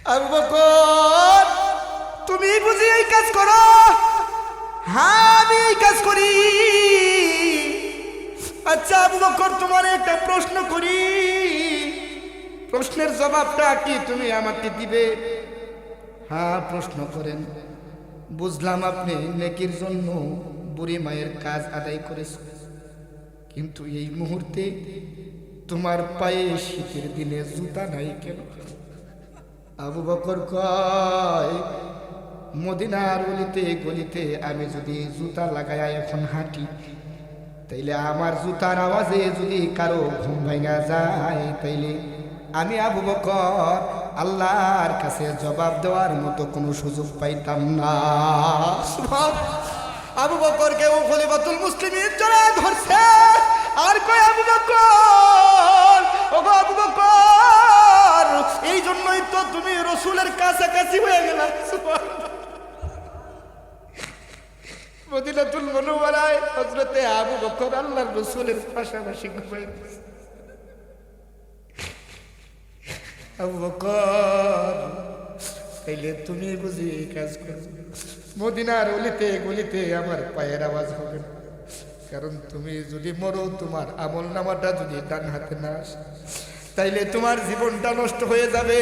আবু বকর, তুমি বুঝি এই কাজ করো? হ্যাঁ, আমি এই কাজ করি। আচ্ছা আবু বকর, তোমার একটা প্রশ্ন করি, প্রশ্নের জবাবটা কি তুমি আমাকে দিবে? হ্যাঁ, প্রশ্ন করেন। বুঝলাম আপনি নেকির জন্য বুড়ি মায়ের কাজ আদায় করেছো, কিন্তু এই মুহূর্তে তোমার পায়ে শীতের দিনে জুতা নাই কেন? আবু বকর কয়, মদিনার গলিতে গলিতে আমি যদি জুতা লাগায়া এখন হাঁটি, তাইলে আমার জুতার আওয়াজে যদি কারো ঘুম ভাঙা যায়, তাইলে আমি আবু বকর আল্লাহর কাছে জবাব দেওয়ার মতো কোনো সুযোগ পাইতাম না। আবু বকরকে ও খলিফাতুল মুসলিমিন জড়ায় ধরছে আর কয়, আবু বকর, ওগো আবু বকর, এই জন্যই তো তুমি রসুলের কাছাকাছি হয়ে গেলা। মদিনাতুল মুনাওয়ারায় হযরতে আবু বকর আল্লাহর রাসূলের পাশাপাশি ঘুমাইতেছে। আবু বকর, তাইলে তুমি বুঝি এই কাজ করো? মদিনার অলিতে গলিতে আমার পায়ের আওয়াজ হবে না, কারণ তুমি যদি মরো, তোমার আমল নামাটা যদি ডান হাতে না আসে, তাইলে তোমার জীবনটা নষ্ট হয়ে যাবে।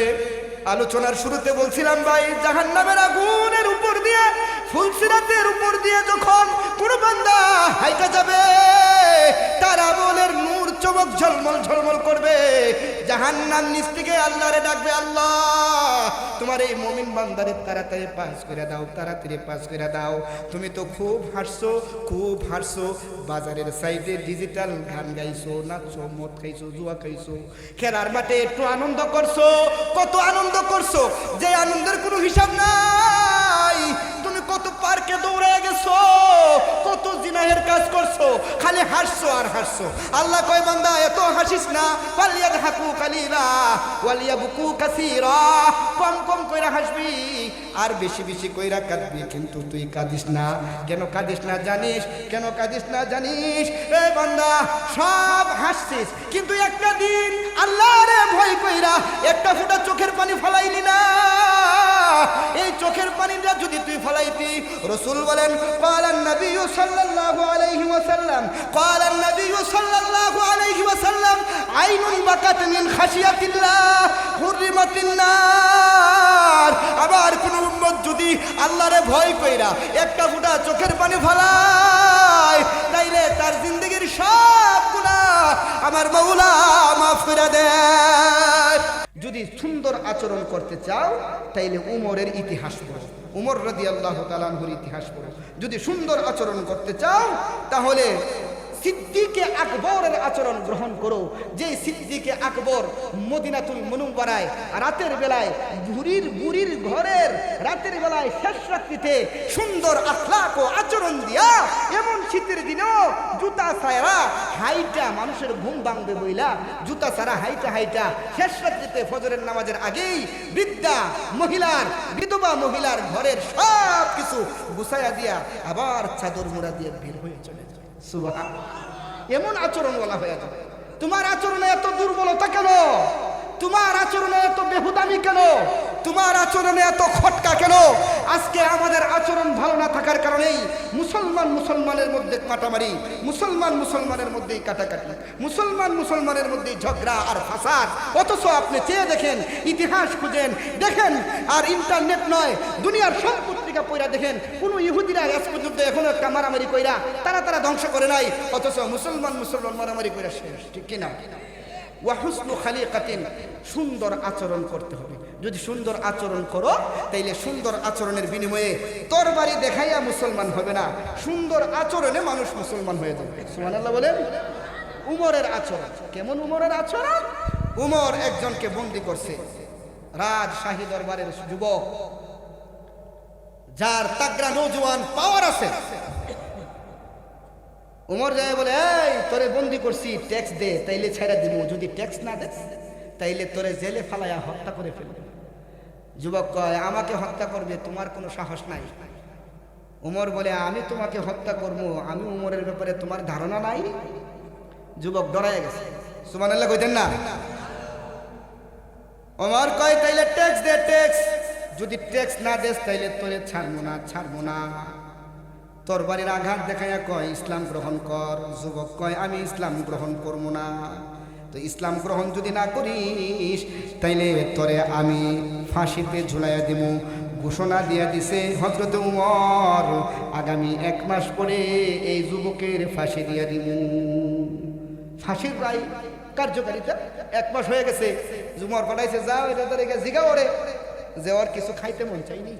আলোচনার শুরুতে বলছিলাম ভাই, জাহান্নামের আগুনের উপর দিয়ে, ফুলসিরাতের উপর দিয়ে যখন কোন বান্দা হাইটা যাবে, তার আমলের নূর চমক ঝলমল ঝলমল করবে। জাহান্নাম নিচ থেকে আল্লাহরে ডাকবে, আল্লাহ তোমার এই মুমিন বান্দারে তাড়াতাড়ি পাস করে দাও, তাড়াতাড়ি পাস করে দাও। তুমি তো খুব হাসছো, খুব হাসছো, বাজারের সাইডে ডিজিটাল গান গাইছো, নাচছো, মদ খাইছো, জুয়া খাইছো, খেলার মাঠে একটু আনন্দ করছো, কত আনন্দ করছো যে আনন্দের কোনো হিসাব নাই। তুমি কত পার্কে দৌড়ে গেছো, কত জিনাহের কাজ করছো, খালি হাসছো আর হাসছো। আল্লাহ কয়, বান্দা এত হাসিস না, ফালিয়াদহাকু কালিলা ওয়ালিয়াবকু কাসীরা, কম কম কইরা হাসবি আর বেশি বেশি কইরা কাঁদবি, কিন্তু তুই কাঁদিস না। কেন কাঁদিস না জানিস? কেন কাঁদিস না জানিস? এ বান্দা, সব হাসছিস, কিন্তু একটা দিন আল্লাহরে ভয় কইরা একটা ফোঁটা চোখের পানি ফলাইলি না। এই চোখের পানিটা যদি তুই ফলাইতি, রাসূল বলেন, ক্বালান নবী সাল্লাল্লাহু আলাইহি ওয়াসাল্লাম, ক্বালান নবী সাল্লাল্লাহু আলাইহি ওয়াসাল্লাম, আইনুন বাকাত মিন খাশিয়াতিল্লাহ হুররিমাতিন নার। আবার কোন উম্মত যদি আল্লাহরে ভয় কইরা একটা ফোঁটা চোখের পানি ফলায়, তাইলে তার জিন্দেগীর সব গুনাহ আমার মাওলা মাফ করে দেয়। যদি সুন্দর আচরণ করতে চাও, তাইলে উমরের ইতিহাস পড়ো, উমর রাদিয়াল্লাহু তাআলা আনহুর ইতিহাস পড়ো। যদি সুন্দর আচরণ করতে চাও, তাহলে সিদ্দিকে আকবরের আচরণ গ্রহণ করো। যে সিদ্দিকে আকবর মদিনাতুল মুনাওয়ারায় রাতের বেলায় বুড়ির ঘরের রাতের বেলায় শেষ রাত্রিতে সুন্দর আখলাক ও আচরণ দিয়া, এমন শীতের দিনেও জুতা ছাড়া হাইটা, মানুষের ঘুম ভাঙবে বইলা জুতা ছাড়া হাইটা হাইটা শেষ রাত্রিতে ফজরের নামাজের আগেই বৃদ্ধা মহিলার, বিধবা মহিলার ঘরের সব কিছু গুছাইয়া দিয়া আবার চাদর মোড়া দিয়ে বের হয়ে চলে যায়। সুবহানাল্লাহ, এমন আচরণ বলা হয়ে যাবে। তোমার আচরণে এত দুর্বলতা কেন? তোমার আচরণে এত বেহুদামি কেন? তোমার আচরণে এত খটকা কেন? আজকে আমাদের আচরণ ভালো না থাকার কারণেই মুসলমানের মধ্যে কাটামারি, মুসলমানের মধ্যেই কাটাকাটি, মুসলমানের মধ্যেই ঝগড়া আর ফাসাদ। অথচ আপনি চেয়ে দেখেন, ইতিহাস খুঁজেন দেখেন, আর ইন্টারনেট নয়, দুনিয়ার সব পত্রিকা পড়া দেখেন, কোন ইহুদিরা আজ পর্যন্ত এখনো একটা মারামারি কইরা তারা ধ্বংস করে নাই, অথচ মুসলমান মারামারি কইরা শেষ। ঠিক কিনা? ওয়া হুসনু খালিকাতিন, সুন্দর আচরণ করতে হবে। যদি সুন্দর আচরণ করো, তাইলে সুন্দর আচরণের বিনিময়ে তরবারি দেখাইয়া মুসলমান হবে না, সুন্দর আচরণে মানুষ মুসলমান হয়ে যাবে। সুবহানাল্লাহ বলেন। উমরের আচরণ কেমন? উমরের আচরণ, উমর একজনকে বন্দী করছে, রাজশাহী দরবারের যুবক, যার তাগড়া নওজোয়ান পাওয়ার আছে। উমর যায় বলে, এই তোরে বন্দি করছি, ট্যাক্স দে, তাইলে ছেড়ে দিব, যদি ট্যাক্স না দে তাইলে তোরে জেলে ফালাইয়া হত্যা করে ফেলবে। যুবক কয়, আমাকে হত্যা করবে, তোমার কোনো সাহস নাই। উমর বলে, আমি তোমাকে হত্যা করবো, আমি উমরের ব্যাপারে তোমার ধারণা নাই? যুবক ডরায় গেছে। সুবহানাল্লাহ কইতেন না? ওমর কয় তাইলে ট্যাক্স দে, ট্যাক্স। যদি ট্যাক্স না দেস তাইলে তোরে ছাড়বো না, ছাড়বো না। তোর বাড়ির আঘাত দেখাইয়া কয় ইসলাম গ্রহণ কর। যুবক কয় আমি ইসলাম গ্রহণ করবো না। তো ইসলাম গ্রহণ যদি না করিস তাইলে তোরে আমি ফাঁসিতে ঝুলাইয়া দিব। ঘোষণা দিয়া দিছে হযরত উমর, আগামী 1 মাস পরে এই যুবকের ফাঁসি দিয়া দিব। ফাঁসির রায় কার্যকারিতা 1 মাস হয়ে গেছে। উমর পাঠাইছে, যাও এটা তাদেরকে জিগাও ওরে যে ওর কিছু খাইতে মন চাইনি।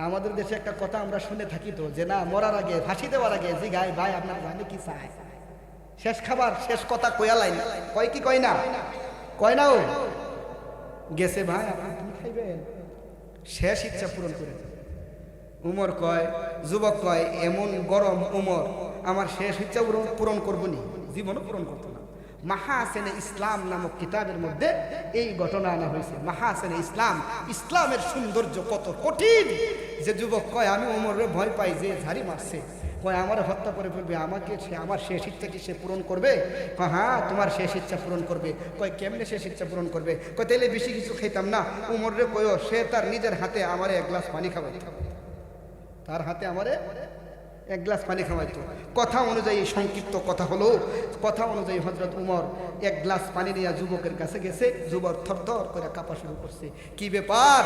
আমাদের দেশে একটা কথা আমরা শুনে থাকি তো, যে না মরার আগে ফাঁসি দেওয়ার আগে জিগায় ভাই আপনার জানে কি চায়, শেষ খাবার শেষ কথা কয়া লাইন কয় কি কয় না, কয় না। ও গেছে ভাই আপনি কি খাইবেন, শেষ ইচ্ছা পূরণ করে। উমর কয়, যুবক কয় এমন গরম উমর আমার শেষ ইচ্ছা পূরণ করবো নি, জীবনও পূরণ করতো না। মাহাসেনে ইসলাম নামক কিতাবের মধ্যে এই ঘটনা আনা হয়েছে। মাহাসেনে ইসলাম, ইসলামের সৌন্দর্য কত কঠিন, যে যুবক কয় আমি উমরে ভয় পাই যে ঝাড়ি মারছে, কয় আমার হত্যা করে ফেলবে, আমাকে সে আমার শেষ ইচ্ছা কি সে পূরণ করবে? কয় হ্যাঁ তোমার শেষ ইচ্ছা পূরণ করবে। কয় কেমনে শেষ ইচ্ছা পূরণ করবে? কয় তাইলে বেশি কিছু খাইতাম না। উমরে কয়ও সে তার নিজের হাতে আমারে 1 গ্লাস পানি খাওয়াইত, তার হাতে আমারে 1 গ্লাস পানি খাওয়াইতো। কথা অনুযায়ী সংক্ষিপ্ত কথা হলো, কথা অনুযায়ী হযরত উমর 1 গ্লাস পানি নিয়ে যুবকের কাছে গেছে। যুবক থরথর করে কাঁপা শুরু করছে। কি ব্যাপার?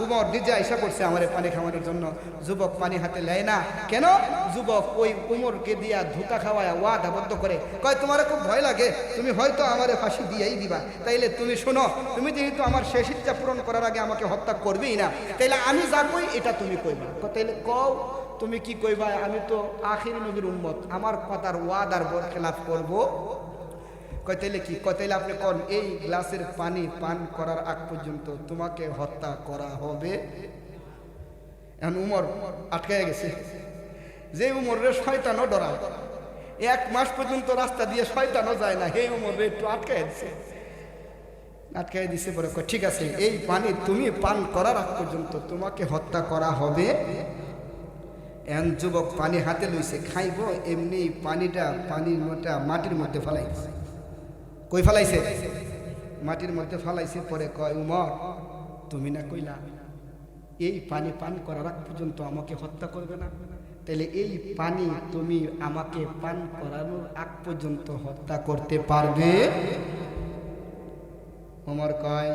উমর নিজে আইসা করছে আমারে পানি খাওয়ানোর জন্য। যুবক পানি হাতে নেয় না কেন? যুবক ওই উমরকে দিয়া ধোঁকা খাওয়ায় ওয়াদাবদ্ধ করে, কয় তোমার খুব ভয় লাগে, তুমি হয়তো আমারে ফাঁসি দিয়েই দিবা, তাইলে তুমি শোনো, তুমি যেহেতু আমার শেষ ইচ্ছা পূরণ করার আগে আমাকে হত্যা করবেই না, তাইলে আমি যা কই এটা তুমি কইবা। তাইলে কও তুমি কি কইবা? আমি তো আখিরি নবীর উম্মত, আমার কথার ওয়াদার খেলাফ করব। কয় তাইলে কি? কয় তাইলে আপনি কোন এই গ্লাসের পানি পান করার আগ পর্যন্ত তোমাকে হত্যা করা হবে। এখন উমর আটকায় গেছে। যে উমরের শয়তানও ডরায়, 1 মাস পর্যন্ত রাস্তা দিয়ে শয়তানও যায় না, হে উমরে একটু আটকায় দিছে। আটকায় দিছে পরে কয় ঠিক আছে, এই পানি তুমি পান করার আগ পর্যন্ত তোমাকে হত্যা করা হবে। এখন যুবক পানি হাতে লইছে, খাইব এমনি পানিটা মাটির মধ্যে ফেলাইছে। কই ফেলাইছে? মাটির মধ্যে ফেলাইছে। পরে কয় উমর তুমি না কইলা এই পানি পান করার আগ পর্যন্ত আমাকে হত্যা করবে না, তাহলে এই পানি তুমি আমাকে পান করানোর আগ পর্যন্ত হত্যা করতে পারবে? উমর কয়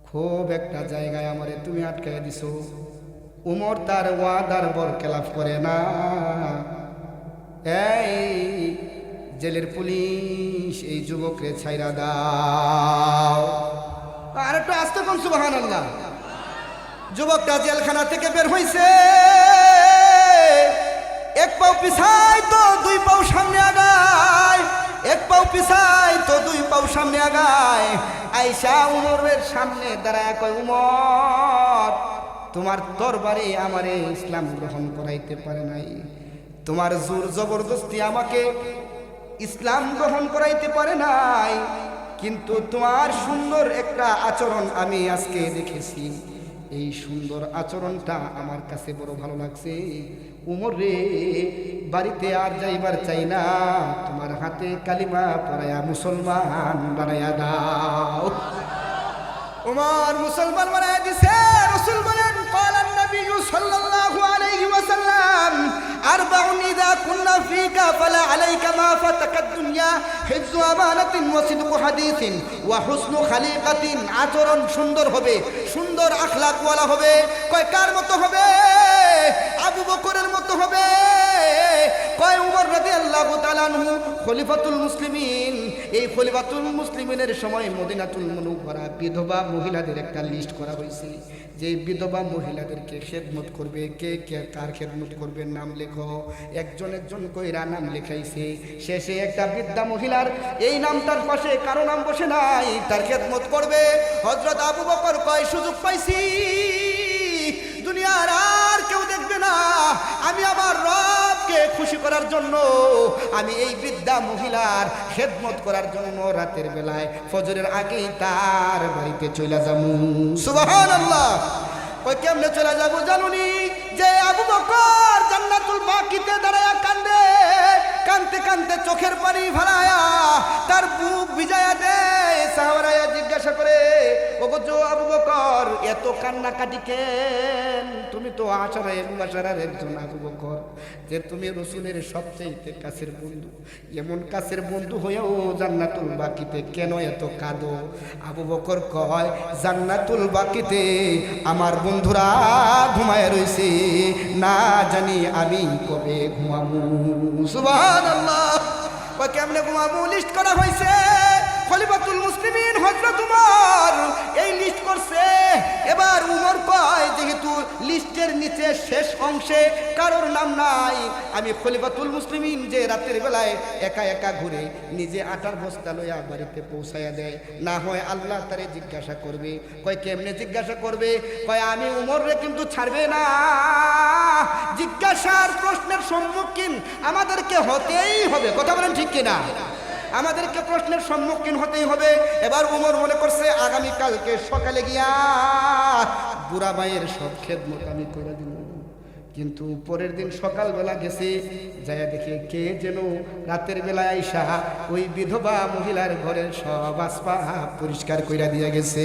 খুব একটা জায়গায় আমারে তুমি আটকায় দিছো। উমর তার ওয়াদার বরখেলাফ করে না। এই জেলের পুলিশ এই যুবকরে ছাইরা দাও। আর একটু আস্তে কোন সুবহানাল্লাহ। যুবকটা জেলখানা থেকে বের হইছে, 1 পাও পিছায় তো 2 পাও সামনে আগায়, 1 পাও পিছায় তো 2 পাও সামনে আগায়। আইসা উমরের সামনে দাঁড়ায় কয় উমর তোমার দরবারে আমারে ইসলাম গ্রহণ করাইতে পারে নাই, তোমার জোর জবরদস্তি আমাকে ইসলাম গ্রহণ করাইতে পারে নাই, কিন্তু তোমার সুন্দর একটা আচরণ আমি আজকে দেখেছি, এই সুন্দর আচরণটা আমার কাছে বড় ভালো লাগছে। উমর রে বাড়িতে আর যাইবার চাই না, তোমার হাতে কালিমা পড়ায়া মুসলমান বানাইয়া দাও। উমর মুসলমান বানাইয়া দিছে। রাসূল বলেন ক্বালান নবী সাল্লাল্লাহু আলাইহি ওয়াসাল্লাম আরবাউন ইযা কুননা ফীকা ফালা আলাইকা মা ফাতাকাদ দুনিয়া হিফযু আমানাতিন ওয়া সিদকু হাদিসিন ওয়া হুসনু খালিকাতিন। আচরণ সুন্দর হবে, সুন্দর আখলাকওয়ালা হবে। কয় কার মতো হবে? আবু বকরের মতো হবে। কয় উমর রাদিয়াল্লাহু তাআলা আনহু খলিফাতুল মুসলিমিন। এই খলিফাতুল মুসলিমিনের সময় মদিনাতুল মুনাওয়ারা বিধবা মহিলাদের একটা লিস্ট করা হয়েছে, যে বিধবা মহিলাদেরকে খেদমত করবে, কে কে কার খেদমত করবে নাম লেখো। একজন একজন কইরা নাম লেখাইছে। শেষে একটা বৃদ্ধা মহিলার এই নামটার পাশে কারো নাম বসে নাই, তার খেদমত করবে। হযরত আবু বকর কয় সুযোগ পাইছি, দুনিয়ার আর কেউ দেখবে না, আমি আমার রবকে খুশি করার জন্য আমি এই বৃদ্ধা মহিলার খেদমত করার জন্য রাতের বেলায় ফজরের আগেই তার বাড়িতে চলে যাবো। সুবহানাল্লাহ। কই কেমনে চলে যাবো জানুনি? যে আবু বকর জান্নাতুল বাকিতে দাঁড়ায়া কান্দে, কানতে কানতে চোখের পানি ফেলায়া তার বুক ভিজায়া দেয়। সাহাবারা জিজ্ঞাসা এত কান্নাকাটি কেন? তুমি তো আশারায়ে মুবাশশারার একজন আবু বকর, যে তুমি রাসূলের সবচেয়ে কাছের বন্ধু, এমন কাছের বন্ধু হয়েও জান্নাতুল বাকিতে কেন এত কাঁদো? আবু বকর কয়, জান্নাতুল বাকিতে আমার বন্ধুরা ঘুমায় রইছে, না জানি আমি কবে ঘুমাবো। সুবহানাল্লাহ। কয় কেমনে ঘুমাবো? লিস্ট করা হয়েছে, খলিফাতুল মুসলিমিন হযরত উমর এই লিস্ট করছে। এবার উমর কয়, যেহেতু লিস্টের নিচে শেষ অংশে কারোর নাম নাই, আমি খলিফাতুল মুসলিমিন যে রাতের বেলায় একা একা ঘুরে নিজে আটার বস্তা লইয়া বাড়িতে পৌঁছাইয়া দেয়, না হয় আল্লাহ তারে জিজ্ঞাসা করবে। কয় কেমনে জিজ্ঞাসা করবে? কয় আমি উমররে কিন্তু ছাড়বে না, জিজ্ঞাসার প্রশ্নের সম্মুখীন আমাদেরকে হতেই হবে। কথা বলেন ঠিক কিনা? আমাদেরকে প্রশ্নের সম্মুখীন হতেই হবে। এবার উমর মনে করছে আগামীকালকে সকালে গিয়া বুড়া ভাইয়ের সব খেদমত আমি করে দিব। কিন্তু পরের দিন সকালবেলা গেছে, যাইয়া দেখে কে যেন রাতের বেলায় আইসা ওই বিধবা মহিলার ঘরের সব আসবাব পরিষ্কার কইরা দিয়া গেছে।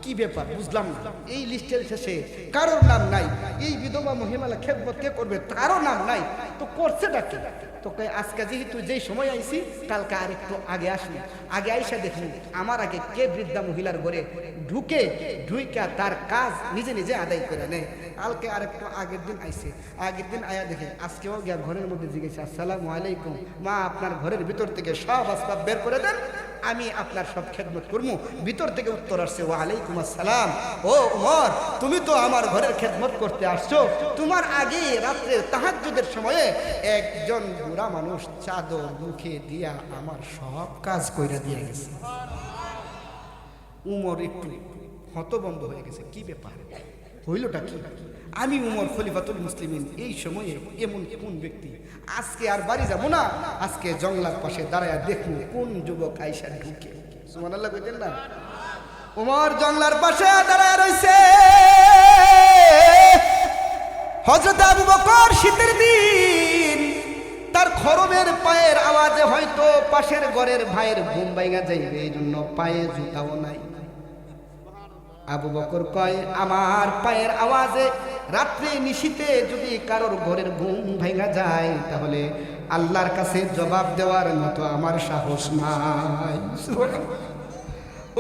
কি ব্যাপার বুঝলাম না, এই লিস্টের শেষে কারোর নাম নাই, এই বিধবা মহিলা খেদমত কে করবে তারও নাম নাই, তো করছেটা কি? তো আজকে যেহেতু যেই সময় আইছি, কালকে আর একটু আগে আসি, আগে আইসা দেখি আমার আগে কে বৃদ্ধা মহিলার ঘরে ঢুইকা তার কাজ নিজে নিজে আদায় করে নেয়। কালকে আর একটু আগের দিন আইছে, আগের দিন আয়া দেখে আজকেও গিয়া ঘরের মধ্যে জিজ্ঞেস, আসসালামু আলাইকুম মা, আপনার ঘরের ভিতর থেকে সব আসবাব বের করে দেন, আমি আপনার সব খেদমত করবো। ভিতর থেকে উত্তর আসছে, ওয়া আলাইকুম আসসালাম। ও উমর, তুমি তো আমার ঘরের খেদমত করতে আসছো, তোমার আগে রাত্রে তাহাজ্জুদের সময়ে একজন বুড়া মানুষ চাদর মুখে দিয়া আমার সব কাজ কইরা দিয়ে গেছে। উমর একটু হতভম্ব হয়ে গেছে, কি ব্যাপার হইলটা কি? আমি উমর খলিফাতুল মুসলিমিন, এই সময়ে এমন কোন ব্যক্তি? আজকে আর বাড়ি যাবো না, আজকে জঙ্গলার পাশে দাঁড়ায় দেখুন কোন যুবক আইসা ঢুকে। সুবহানাল্লাহ কইতেন না? উমর জঙ্গলার পাশে দাঁড়ায় রইছে। হযরত আবু বকর শীতের দিন, তার খরমের পায়ের আওয়াজে হয়তো পাশের ঘরের ভাইয়ের ঘুম ভাঙা যাইবে, এই জন্য পায়ে জুতাও নাই। আবু বকর কয়, আমার পায়ের আওয়াজে রাত্রে নিশীতে যদি কারোর ঘরের ঘুম ভাঙা যায়, তাহলে আল্লাহর কাছে জবাব দেওয়ার মতো আমার সাহস নাই।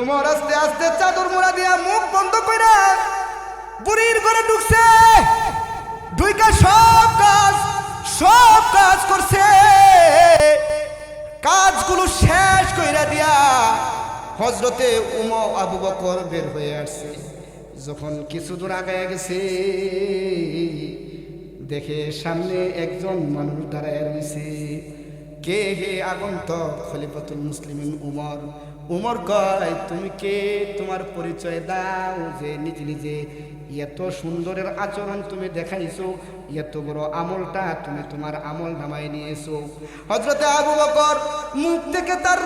উমর আস্তে আস্তে চাদর মোড়া দিয়া মুখ বন্ধ কইরা বুড়ির ঘরে ঢুকছে, ঢুইকা সব কাজ করছে। কাজগুলো শেষ কইরা দিয়া হযরতে আবু বকর বের হয়ে আসছে। যখন কিছু দূর আগায় গেছে, দেখে সামনে একজন মানুষ দাঁড়ায় রয়েছে। কে হে আগন্তক? খলিফাতুল মুসলিমিন উমর। উমর কয়, তুমি কে? তোমার পরিচয় দাও, যে নিজে নিজে এত সুন্দরের আচরণ তুমি দেখাইছো, এত বড় আমলটা তুমি তোমার আমল নামায় নিয়েছো। হযরতে আবু বকর মুখ থেকে তার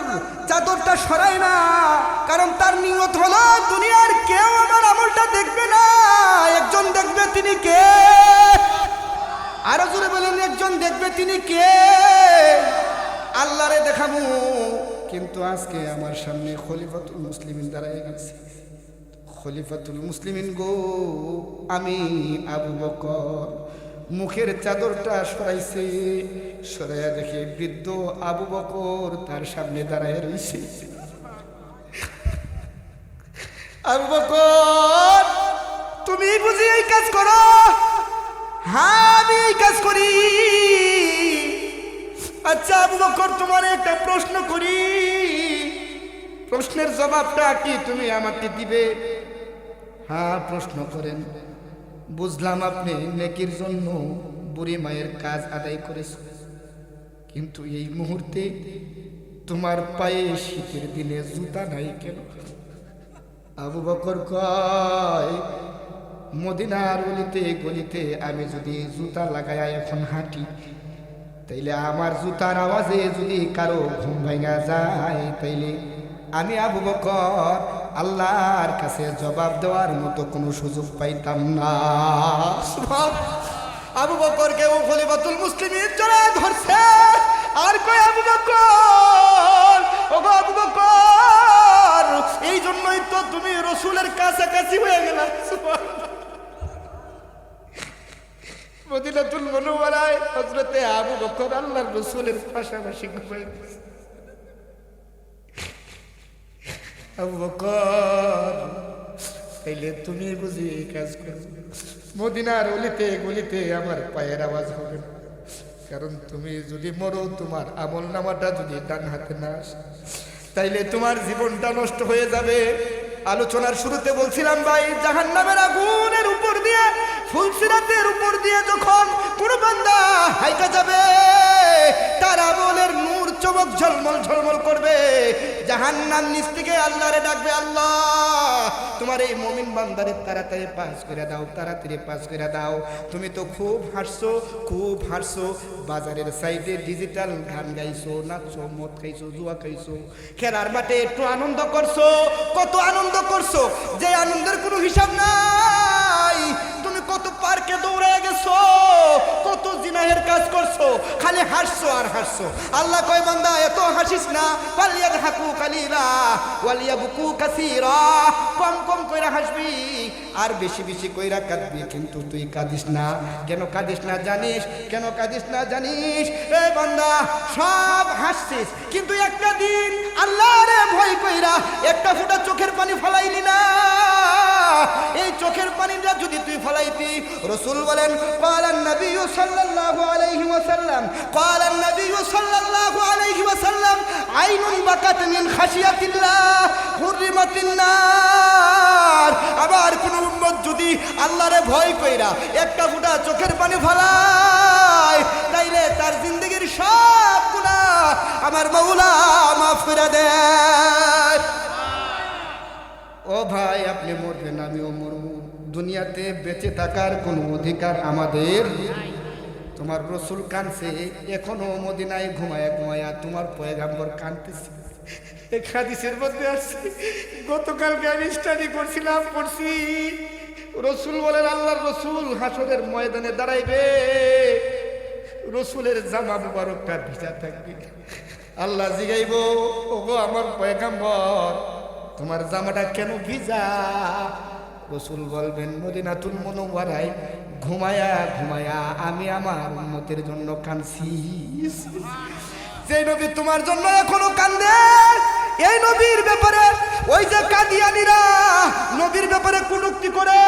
চাদরটা সরায় না, কারণ তার নিয়ত হলো দুনিয়ার কেউ আমার আমলটা দেখবে না, একজন দেখবে। তিনি কে? আরো জোরে বলেন, একজন দেখবে। তিনি কে? আল্লাহরে দেখাবো। কিন্তু আজকে আমার সামনে খলিফাতুল মুসলিমিন দাঁড়ায় গেছে। খলিফাতুল মুসলিমিন গো, আমি আবু বকর। মুখের চাদরটা সরাইছে, সরাইয়া দেখে বৃদ্ধ আবু বকর তার সামনে দাঁড়ায় রয়েছে। আবু বকর, তুমি বুঝি এই কাজ করো? হ্যাঁ, আমি এই কাজ করি। আচ্ছা আবু বকর, তোমার একটা প্রশ্ন করি, প্রশ্নের জবাবটা কি তুমি আমাকে দিবে? হ্যাঁ, প্রশ্ন করেন। বুঝলাম আপনি নেকির জন্য বুড়ি মায়ের কাজ আদায় করেছো, কিন্তু এই মুহূর্তে তোমার পায়ে শীতের দিনে জুতা নাই কেন? আবু বকর কয়, মদিনার অলিতে গলিতে আমি যদি জুতা লাগায়া এখন হাঁটি, তাইলে আমার জুতার আওয়াজে যদি কারো ঘুম ভাঙা যায়, তাইলে আমি আবু বকর আল্লাহর কাছে জবাব দেওয়ার মতো কোনো সুযোগ পাইতাম না। আবু বকরকে ও খলিফাতুল মুসলিমিন জড়ায় ধরছে আর কয়, আবু বকর, ও আবু বকর, এই জন্যই তো তুমি রসুলের কাছাকাছি হয়ে গেলাম। মদিনাতুল মুনাওয়ারায় হযরতে আবু বকর আল্লাহর রাসূলের পাশাপাশি ঘুমায় গেছে। আবু বকর, তাইলে তুমি বুঝি এই কাজ করো? মদিনার অলিতে গলিতে আমার পায়ের আওয়াজ হবে না, কারণ তুমি যদি মরো, তোমার আমল নামাটা যদি ডান হাতে না আসে, তাইলে তোমার জীবনটা নষ্ট হয়ে যাবে। আলোচনার শুরুতে বলছিলাম ভাই, জাহান্নামের আগুনের উপর দিয়ে, ফুলসিরাতের উপর দিয়ে যখন কোন বান্দা হাইটা যাবে, তার আমলের নূর চমক ঝলমল ঝলমল করবে। জাহান্নাম নিচ থেকে আল্লাহরে ডাকবে, আল্লাহ তোমার এই মুমিন বান্দারে তাড়াতাড়ি পাস করে দাও, তাড়াতাড়ি পাস করে দাও। তুমি তো খুব হাসছো, খুব হাসছো, বাজারের সাইডে ডিজিটাল গান গাইছো, নাচছো, মদ খাইছো, জুয়া খাইছো, খেলার মাঠে একটু আনন্দ করছো, কত আনন্দ করছো যে আনন্দের কোনো হিসাব নাই। তুমি কত পার্কে দৌড়ে গেছো, কত জিনাহের কাজ করছো, খালি হাসছো আর হাসছো। আল্লাহ কয় বান্দা এত হাসিস না, ফালিয়াদহাকু কালিলা ওয়ালিয়াবকু কাসীরা, কম কম কইরা হাসবি আর বেশি বেশি কইরা কাঁদবি, কিন্তু তুই কাঁদিস না। কেন কাঁদিস না জানিস? কেন কাঁদিস না জানিস? এ বান্দা সব হাসছিস, কিন্তু একটা দিন আল্লাহরে ভয় কইরা একটা ফোঁটা চোখের পানি ফলাইলি না। এই চোখের পানিটা যদি তুই ফলাইতি, রাসূল বলেন ক্বালান নবী সাল্লাল্লাহু আলাইহি ওয়াসাল্লাম, ক্বালান নবী সাল্লাল্লাহু আলাইহি ওয়াসাল্লাম, আইনুন বাকাত মিন খাশিয়াতিল্লাহ হুররিমাতিন নার। আবার কোন উম্মত যদি আল্লাহরে ভয় কইরা একটা ফোঁটা চোখের পানি ফলায়, তাইলে তার জিন্দেগীর সব গুনাহ আমার মাওলা মাফ করে দেয়। ও ভাই, আপনি মরবেন, আমিও মরব। দুনিয়াতে বেঁচে থাকার কোনো অধিকার আমাদের। তোমার রসুল কানছে, এখনো মদিনায় ঘুমায়া ঘুমায়া তোমার পয়গাম্বর কানতেছে। এই হাদিসের মধ্যে আছে, গতকালকে আমি স্টাডি করছিলাম, পড়ছি রসুল বলেন, আল্লাহর রসুল হাসরের ময়দানে দাঁড়াইবে, রসুলের জামা মুবারকটা ভিজা থাকবে। আল্লাহ জিগাইব, ওগো আমার পয়গাম্বর, তোমার জামাটা কেন ভিজা? রসুল বলবেন, মদিনাতুল মুনাওয়ারায় ঘুমায়া ঘুমায়া আমি আমার উম্মতের জন্য কাঁদছি। যে নবী তোমার জন্য এখনো কান্দে, এই নবীর ব্যাপারে ওই যে কাদিয়ানীরা নবীর ব্যাপারে কটূক্তি করে,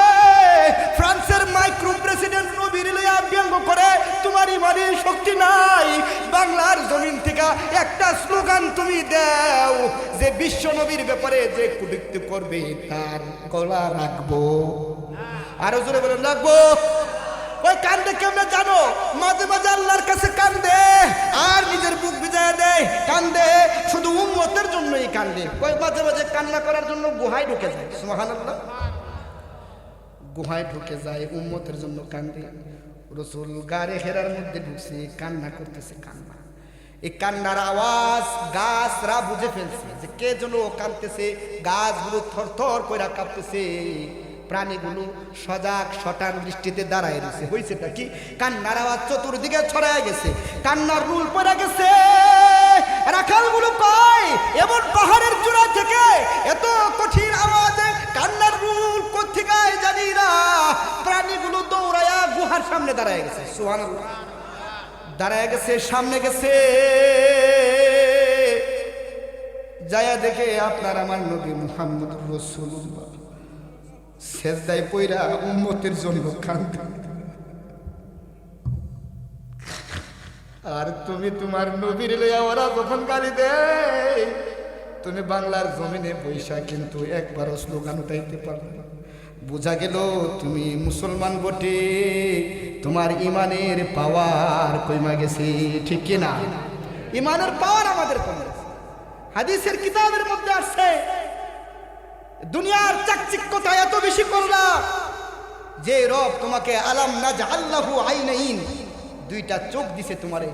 ফ্রান্সের মাইক্রো প্রেসিডেন্ট নবীর লইয়া ব্যঙ্গ করে, তোমার ইমানের শক্তি নাই। বাংলার জমিন থেকে একটা স্লোগান তুমি দাও যে বিশ্ব নবীর ব্যাপারে যে কটূক্তি করবে তার গলা রাখবো। আরো জোরে বলেন, রাখবো। ওই কান্দে কেমনে জানো? মাঝে মাঝে আল্লাহর কাছে কান্দে আর নিজের বুক ভিজায় দেয়, কান্দে শুধু উম্মতের জন্যই কান্দে। ওই মাঝে মাঝে কান্না করার জন্য গুহায় ঢুকে যায়, সুবহানাল্লাহ, গুহায় ঢুকে যায়, উম্মতের জন্য কান্দে। রসুল গারে হেরার মধ্যে ঢুকছে, কান্না করতেছে, কান্না। এই কান্নার আওয়াজ গাছরা বুঝে ফেলছে যে কে যেন কাঁদতেছে, গাছগুলো থর থর করে কাঁপতেছে, প্রাণীগুলো সজাগ শটান দৃষ্টিতে দাঁড়ায় রয়েছে। হয়েছেটা কি? কান্নার আওয়াজ চতুর্দিকে ছড়ায় গেছে, কান্নার রুল পড়ে গেছে। রাখালগুলো কয়, এমন পাহাড়ের চূড়া থেকে এত কঠিন আওয়াজে কান্নার রুল কোত্থেকে জানি না। প্রাণীগুলো দৌড়ায়া গুহার সামনে দাঁড়ায় গেছে, সুবহানাল্লাহ, দাঁড়ায় গেছে, সামনে গেছে, যায়া দেখে আপনার আমার নবী মুহাম্মদুর রাসূলুল্লাহ সেজদায় পইরা উম্মতের জন্য কান্দে। আর তুমি তোমার নবীর লইয়া ওরা যখন গালি দেয়, তুমি বাংলার জমিনে বৈশা কিন্তু একবারও স্লোগান উঠাইতে পারবে না। বোঝা গেল তুমি মুসলমান বটে, তোমার ইমানের পাওয়ার কইমা গেছে, ঠিক কি না? ইমানের পাওয়ার আমাদের কমে গেছে। হাদিসের কিতাবের মধ্যে আসছে, দুনিয়ার চাকচিক্যতা এত বেশি করলাম যে রব তোমাকে আলাম নাজআল্লাহু আইনাইন, দুইটা চোখ দিছে তোমারে,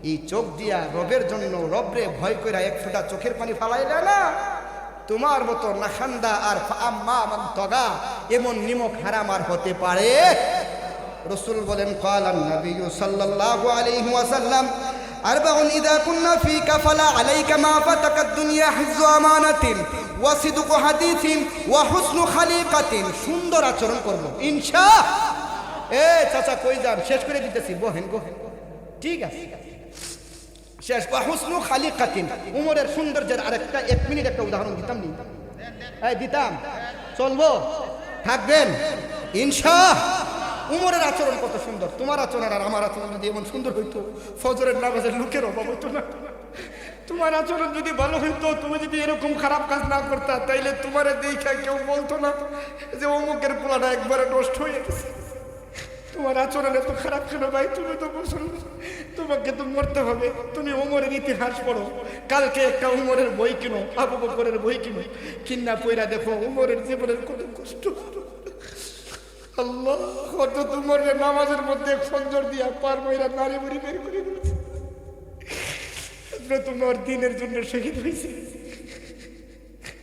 এই চোখ দিয়া রবের জন্য রবরে ভয় কইরা এক ফোঁটা চোখের পানি ফালাইলা না, তোমার মতো নাখান্দা আর আম্মা মান তগা এমন নিমক হারাম আর হতে পারে? রাসূল বলেন, ক্বালান নবী সাল্লাল্লাহু আলাইহি ওয়াসাল্লাম, أربع إذا كنا فيك فلا عليك ما فتك الدنيا حفظ أمانة وصدق حديث وحسن خليقة সুন্দর আচরণ করব ইনশা চাচা কই যান শেষ করে দিতেছি বহেন গো ঠিক আছে শেষ হুসনু খালিকাতিন উমরের সৌন্দর্যের আরেকটা 1 মিনিট একটা উদাহরণ দিতাম নি দিতাম চলবো থাকবেন ইনশা উমরের আচরণ কত সুন্দর তোমার আচরণ আর আমার আচরণ যদি এমন সুন্দর হইতো ফজরের নামাজের লোকের অভাব হইতো না তোমার আচরণ যদি ভালো হইতো তুমি যদি এরকম খারাপ কাজ না করতা তাইলে তোমার দেখা কেউ বলতো না যে অমুকের পোলাটা একবারে নষ্ট হয়ে গেছে তোমার আচরণ এত খারাপ কেন ভাই তুমি তো মুসলমান তোমাকে তো মরতে হবে তুমি ওমরের ইতিহাস পড়ো কালকে একটা ওমরের বই কিনো আবু বকরের বই কিনো কিন্না পয়রা দেখো ওমরের জীবনের কত কষ্ট আল্লাহ কত তোমার নামাজের মধ্যে খঞ্জর দিয়া পার ময়রা নারী বুড়ি বের করে দিয়েছে তোমার দিনের জন্য শহীদ হয়েছে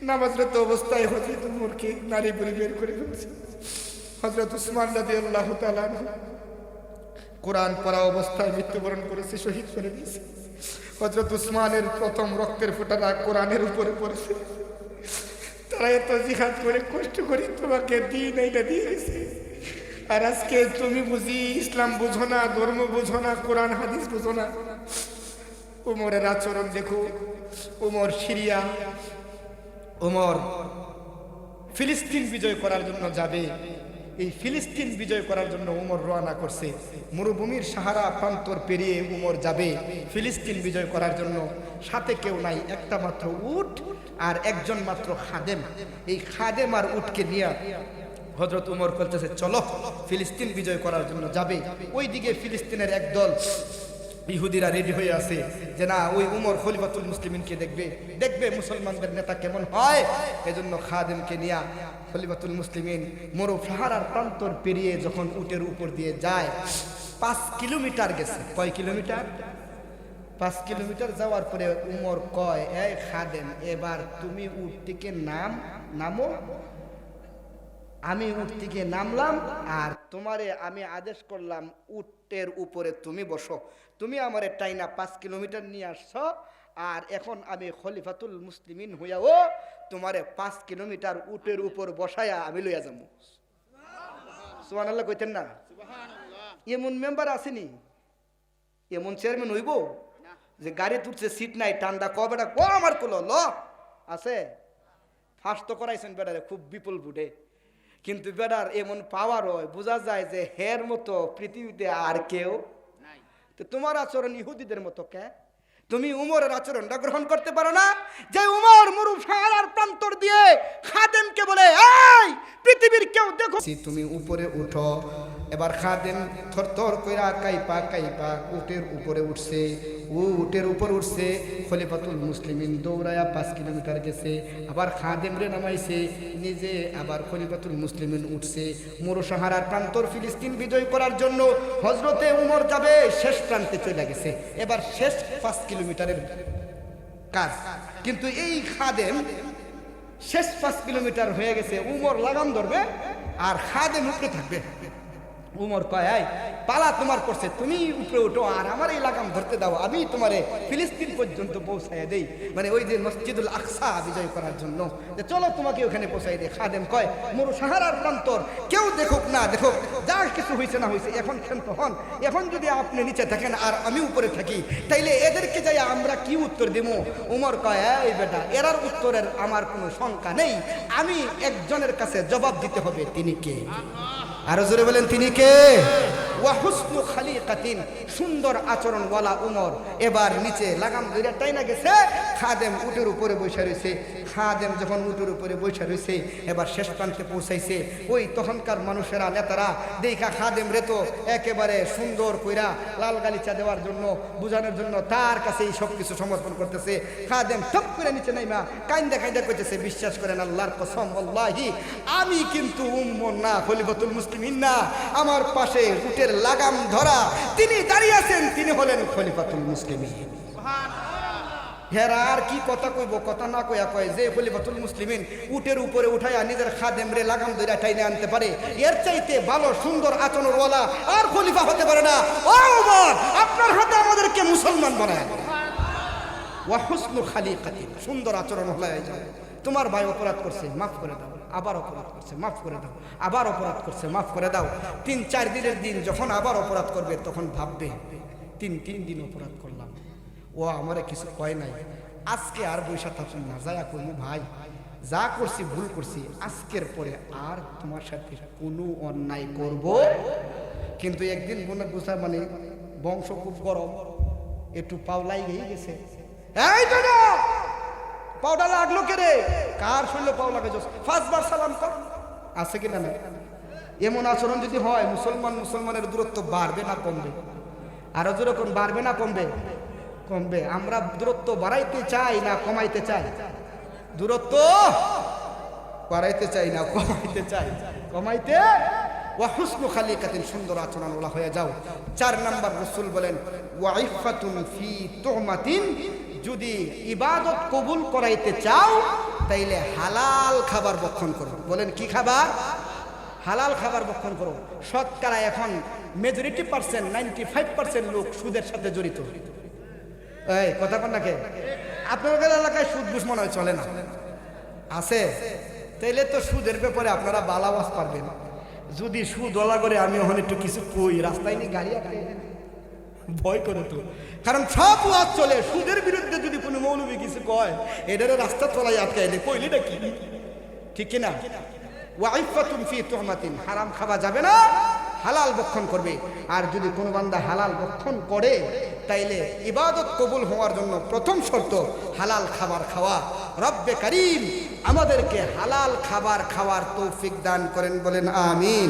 নামাজরত অবস্থায় হচ্ছে তোমারকে নারী বুড়ি বের করে দিয়েছে হযরত উসমান রাদিয়াল্লাহু তাআলা কোরআন পড়া অবস্থায় মৃত্যুবরণ করেছে শহীদ করে দিয়েছে হযরত উসমানের প্রথম রক্তের ফোঁটাটা কোরআনের উপরে পড়েছে তারা এত জিহাদ করে কষ্ট করে তোমাকে দিন এইটা দিয়েছে আর আজকে তুমি বুঝি ইসলাম বুঝো না ধর্ম বুঝো না কোরআন হাদিস বুঝো না উমরের আচরণ দেখো উমর সিরিয়া উমর ফিলিস্তিন বিজয় করার জন্য যাবে এই ফিলিস্তিন বিজয় করার জন্য উমর রওনা করছে মরুভূমির সাহারা প্রান্তর পেরিয়ে উমর যাবে ফিলিস্তিন বিজয় করার জন্য সাথে কেউ নাই একটা মাত্র উট আর একজন মাত্র খাদেম এই খাদেম আর উটকে নিয়ে হযরত উমর বলতেছে চলো ফিলিস্তিন বিজয় করার জন্য যাবে ওইদিকে ফিলিস্তিনের একদল ইহুদিরা রেডি হয়ে আছে যে না ওই উমর খলিফাতুল মুসলিমিনকে দেখবে মুসলমানদের নেতা কেমন হয় এজন্য খাদেমকে নিয়ে খলিফাতুল মুসলিমিন মরু সাহারার প্রান্তর পেরিয়ে যখন উটের উপর দিয়ে যায় 5 কিলোমিটার গেছে কয় কিলোমিটার 5 কিলোমিটার যাওয়ার পরে উমর কয় এই খাদেম এবার তুমি উট থেকে নামো আমি উট থেকে নামলাম আর তোমারে আমি আদেশ করলাম উটের উপরে তুমি বসো তুমি আমারে টাইনা 5 কিলোমিটার নিয়ে আসছো আর এখন আমি খলিফাতুল মুসলিমিন হইয়াও তোমারে 5 কিলোমিটার উটের উপর বসায়া আমি লইয়া যাবো সুবহানাল্লাহ কইতেন না সুবহানাল্লাহ এমন মেম্বার আসেনি এমন চেয়ারম্যান হইব যে গাড়ি তুলছে সিট নাই ঠান্ডা কবেটা কো আমার কোলো ল আছে ফার্স্ট তো করাইছেন বেটারে খুব বিপুল বুটে কিন্তু বেটার এমন পাওয়ার হয় বোঝা যায় যে হের মতো পৃথিবীতে আর কেউ নাই তো তোমার আচরণ ইহুদিদের মতো কে তুমি উমরের আচরণটা গ্রহণ করতে পারো না যে উমর মরু সাহারার প্রান্তর দিয়ে খাদেমকে বলে এই পৃথিবীর কেউ দেখো তুমি উপরে উঠো এবার খাদেম থরথর কইরা কাইপা উটের উপরে উঠছে উটের উপর উঠছে খলিফাতুল মুসলিমিন দৌড়ায়া 5 কিলোমিটার গেছে আবার খাদেম রে নামাইছে নিজে আবার খলিফাতুল মুসলিমিন উঠছে মরু সাহারার প্রান্তর ফিলিস্তিন বিজয় করার জন্য হযরতে উমর যাবে শেষ প্রান্তে চলে গেছে এবার শেষ 5 কিলোমিটারের কাজ কিন্তু এই খাদেম শেষ 5 কিলোমিটার হয়ে গেছে উমর লাগাম ধরবে আর খাদেম উপরে থাকবে উমর কয় পালা তোমার করছে তুমি উপরে উঠো আর আমার এই লাগাম ধরতে দাও আমি তোমারে ফিলিস্তিন পর্যন্ত পৌঁছায় দেই মানে ওই যে মসজিদুল আকসা বিজয় করার জন্য যে চলো তোমাকে ওখানে পৌঁছাই দে খাদেম কয় মরু সাহারার প্রান্তর কেউ দেখুক না দেখুক যা কিছু হয়েছে না হয়েছে এখন ক্ষান্ত হন এখন যদি আপনি নিচে থাকেন আর আমি উপরে থাকি তাইলে এদেরকে যাই আমরা কি উত্তর দেব উমর কয় এই বেটা এরার উত্তরের আমার কোনো শঙ্কা নেই আমি একজনের কাছে জবাব দিতে হবে তিনি কে আরো জোরে বলেন তিনি কে ওয়া হুসনু খালিকাতিন সুন্দর আচরণওয়ালা উমর এবার নিচে লাগাম ধরে টাইনা গেছে খাদেম উটের উপরে বসে রয়েছে খাদেম যখন উটের উপরে বসে রয়েছে এবার শেষ প্রান্তে পৌঁছাইছে ওই তখনকার মানুষেরা নেতারা দেখা খাদেম রে তো একেবারে সুন্দর কইরা লাল গালিচা দেওয়ার জন্য বুঝানোর জন্য তার কাছে এই সব কিছু সমর্পণ করতেছে খাদেম টপ করে নিচে নাইমা কাইন্দা কইতেছে বিশ্বাস করেন আল্লাহর কসম আল্লাহি আমি কিন্তু উম্মর না খলিফাতুল মুসলিমিন না আমার পাশে উটের লাগাম ধরা তিনি দাঁড়িয়ে আছেন তিনি হলেন খলিফাতুল মুসলিমিন সুবহানাল্লাহ হেরা আর কি কথা কইব, কথা না কইয়া কয় যে খলিফাতুল মুসলিমিন উটের উপরে উঠাইয়া নিজের খাদেম রে লাগাম ধরে টাইনে আনতে পারে, এর চাইতে ভালো সুন্দর আচরণওয়ালা আর খলিফা হতে পারে না। ও ওমর, আপনার হাতে আমাদেরকে মুসলমান বানায়। ওয়া হুসনু খালিকাতি, সুন্দর আচরণ হয়ে যায়। তোমার ভাই অপরাধ করছে, মাফ করে দাও, আবার অপরাধ করছে, মাফ করে দাও, আবার অপরাধ করছে, মাফ করে দাও। 3-4 দিনের দিন যখন আবার অপরাধ করবে তখন ভাববে 3 দিন অপরাধ করলাম, ও আমারে কিছু কয় নাই, আজকে আর বৈশা থাকুন না, যায়া কইমু ভাই যা করছি ভুল করছি, আজকের পরে আর তোমার সাথে কোনো অন্যায় করব। কিন্তু একদিন বুঝা মানে বংশ খুব গরম, একটু পাওলাই গিয়ে গেছে, এই তো না পাউডা লাগলো কে রে, কার শুনলো পাও লাগে, 5 বার সালাম কর, আছে কিনা না? এমন আচরণ যদি হয় মুসলমানের দূরত্ব বাড়বে না কমবে? আরো যেরকম বাড়বে না কমবে? কমবে। আমরা দূরত্ব বাড়াইতে চাই না কমাইতে চাই? দূরত্ব বাড়াইতে চাই না কমাইতে চাই? কমাইতে। ওয়া হুসনু খালিকাতিন, সুন্দর আচরণওয়ালা হয়ে যাও। 4 নাম্বার রাসূল বলেন ওয়া ইফাতুন ফি তুহমাতিন, যদি ইবাদত কবুল করাইতে চাও তাইলে হালাল খাবার ভক্ষণ করো। বলেন কি খাবার? হালাল খাবার ভক্ষণ করো। শতকরা এখন মেজরিটি পার্সেন্ট 95% লোক সুদের সাথে জড়িত। এই কথা বল না কে? আপনাদের এলাকায় সুদ ঘুষ মনে হয় চলে না, আছে? তাইলে তো সুদের ব্যাপারে আপনারা ভালো আওয়াজ পারবেন। যদি সুদ ওলা করে আমি ওখানে একটু কিছু কই, রাস্তায় নিয়ে গাড়ি আটকে ভয় করে তো, কারণ সব ওয়াজ চলে সুদের বিরুদ্ধে। যদি কোনো মৌলবী কিছু কয়, এটারে রাস্তা চলাই আটকাইলে কইলিটা কি, ঠিক কিনা? ওয়াইফাতুন ফি তুহমাতিন, হারাম খাওয়া যাবে না, হালাল ভক্ষণ করবে। আর যদি কোনো বান্দা হালাল ভক্ষণ করে তাইলে ইবাদত কবুল হওয়ার জন্য প্রথম শর্ত হালাল খাবার খাওয়া। রব্বে কারীম আমাদেরকে হালাল খাবার খাওয়ার তৌফিক দান করেন, বলেন আমিন।